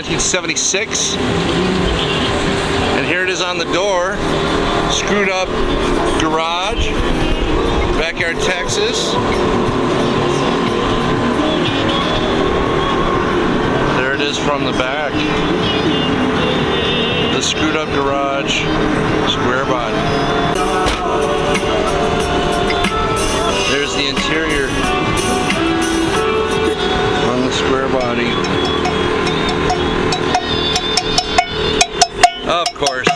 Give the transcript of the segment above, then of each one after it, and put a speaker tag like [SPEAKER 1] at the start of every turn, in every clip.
[SPEAKER 1] 1976. And here it is on the door. Screwed up garage. Backyard, Texas. There it is from the back. The screwed up garage, square body. There's the interior on the square body. Of course.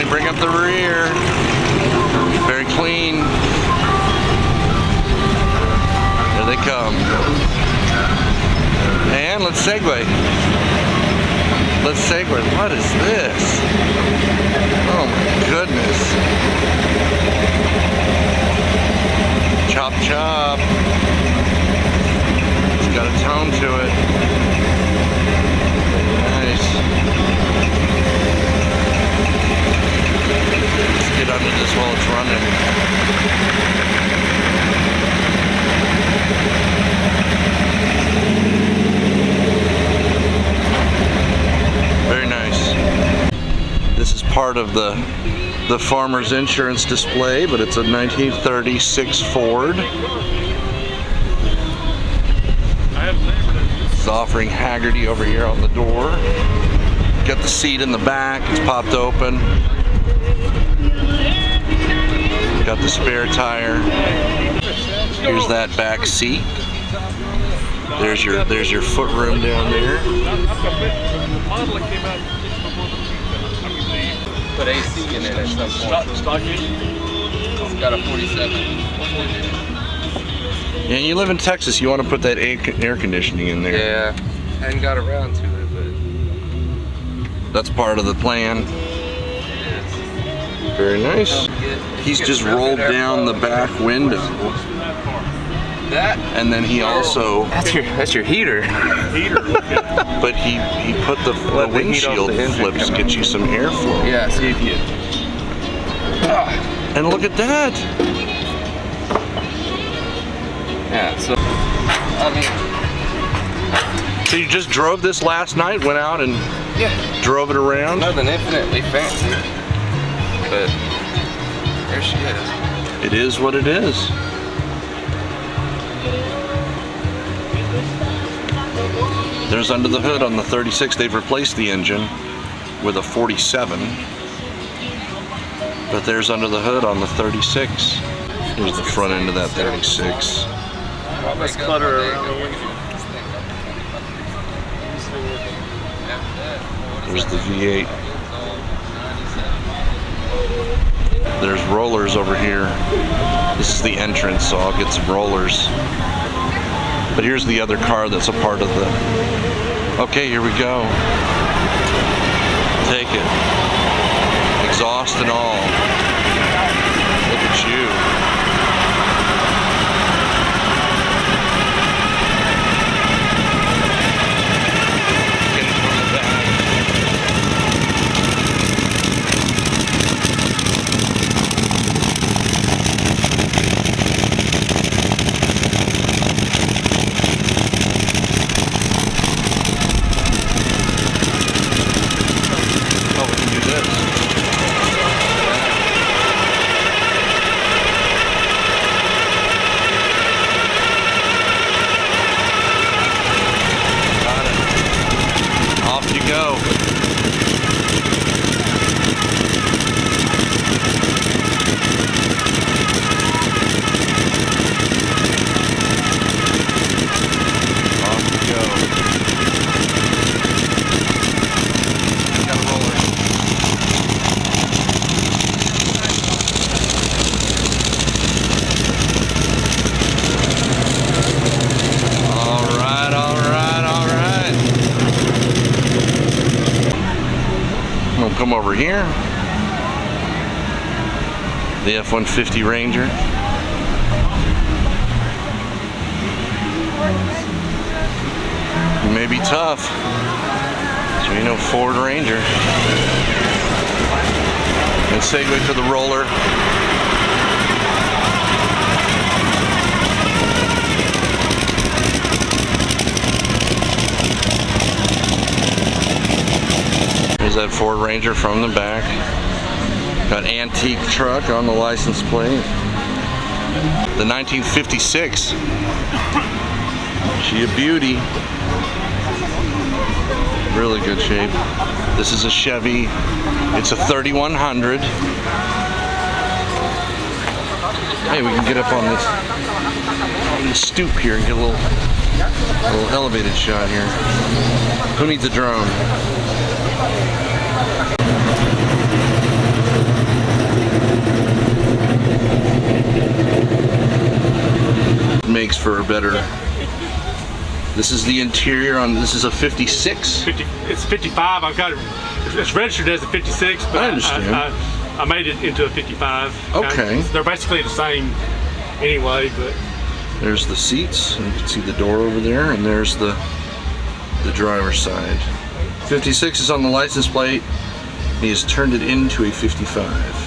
[SPEAKER 1] Bring up the rear. Very clean. There they come. And let's segue. Let's segue. What is this? Oh my goodness. Chop chop. It's got a tone to it. Nice. Let's get under this while it's running. Very nice. This is part of the farmer's insurance display, but it's a 1936 Ford. It's offering Haggerty over here on the door. Got the seat in the back, it's popped open. Got the spare tire. Here's that back seat. There's your foot room down there.
[SPEAKER 2] Put AC in it at some point. It's got a 47.
[SPEAKER 1] And you live in Texas, you want to put that air conditioning in there.
[SPEAKER 2] Yeah, hadn't got around to it, but
[SPEAKER 1] that's part of the plan. Very nice. He's just rolled down the back window. And then he also...
[SPEAKER 2] That's your heater.
[SPEAKER 1] But he put the windshield flips, get you some airflow.
[SPEAKER 2] Yeah, see if you...
[SPEAKER 1] And look at that!
[SPEAKER 2] Yeah, so... I mean...
[SPEAKER 1] So you just drove this last night, went out and drove it around?
[SPEAKER 2] Nothing infinitely fancy. But there she is.
[SPEAKER 1] It is what it is. There's under the hood on the 36. They've replaced the engine with a 47. But there's under the hood on the 36. Here's the front end of that 36.
[SPEAKER 2] Let's clutter around.
[SPEAKER 1] There's the V8. There's rollers over here. This is the entrance, so I'll get some rollers. But here's the other car that's a part of the... Okay, here we go. Take it. Exhaust and all. Look at you. come over here. The F-150 Ranger. You may be tough, so you know Ford Ranger. And segue to the roller. There's that Ford Ranger from the back. Got antique truck on the license plate. The 1956. She a beauty. Really good shape. This is a Chevy. It's a 3100. Hey, we can get up on this stoop here and get a little elevated shot here. Who needs a drone? Makes for a better. This is the interior on. This is a 56.
[SPEAKER 3] It's 55. I've got it. It's registered as a 56, but
[SPEAKER 1] I understand.
[SPEAKER 3] I made it into a 55.
[SPEAKER 1] Okay.
[SPEAKER 3] They're basically the same anyway, but.
[SPEAKER 1] There's the seats. You can see the door over there, and there's the driver's side. 56 is on the license plate. He has turned it into a 55.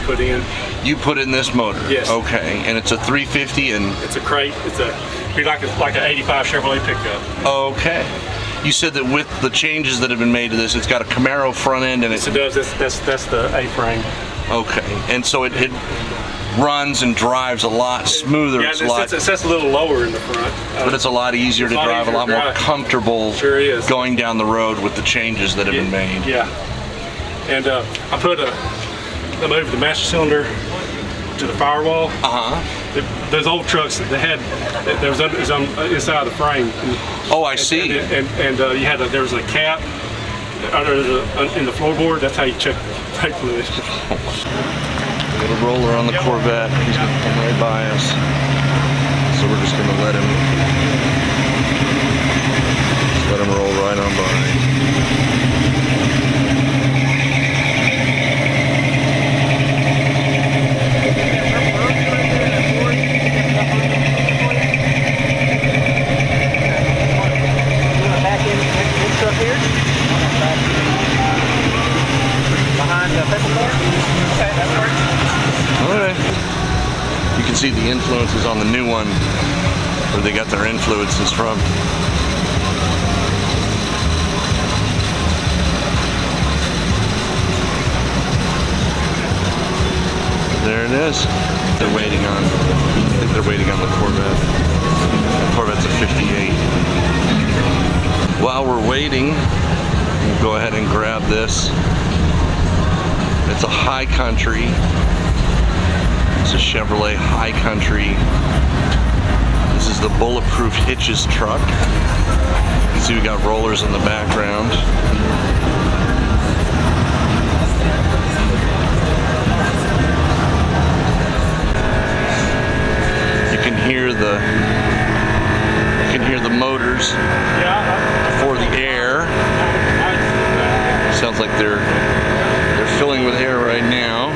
[SPEAKER 3] Put in.
[SPEAKER 1] You put in this motor?
[SPEAKER 3] Yes.
[SPEAKER 1] Okay, and it's a 350 and...
[SPEAKER 3] It's a crate. It's like an 85 Chevrolet pickup.
[SPEAKER 1] Okay. You said that with the changes that have been made to this, it's got a Camaro front end and
[SPEAKER 3] Yes, it does. That's the A-frame.
[SPEAKER 1] Okay, and so it runs and drives a lot smoother.
[SPEAKER 3] Yeah, it sets a little lower in the front.
[SPEAKER 1] But it's a lot easier to drive, a lot more comfortable going down the road with the changes that have been made.
[SPEAKER 3] Yeah. And I moved the master cylinder to the firewall. Those old trucks that had, there was inside the frame.
[SPEAKER 1] Oh, I see.
[SPEAKER 3] There was a cap in the floorboard. That's how you check brake fluid.
[SPEAKER 1] Little roller on the Corvette. He's going to come right by us. So we're just going to let him roll right on by. You can see the influences on the new one, where they got their influences from. There it is. They're waiting on, I think they're waiting on the Corvette. The Corvette's a 58. While we're waiting, we'll go ahead and grab this. It's a High Country. It's a Chevrolet High Country. This is the bulletproof hitches truck. You can see we got rollers in the background. You can hear the motors for the air. Sounds like they're filling with air right now.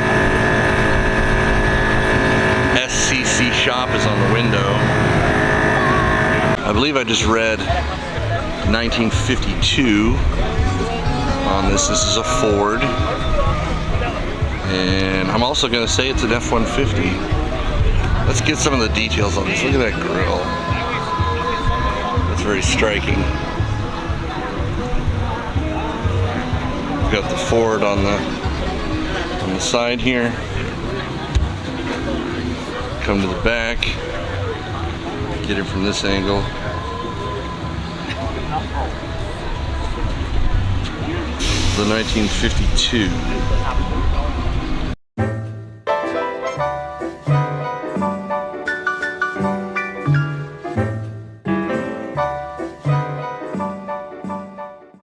[SPEAKER 1] SCC shop is on the window. I believe I just read 1952 on this. This is a Ford. And I'm also going to say it's an F-150. Let's get some of the details on this. Look at that grill. That's very striking. We've got the Ford on the side here. Come to the back. Get it from this angle. The 1952.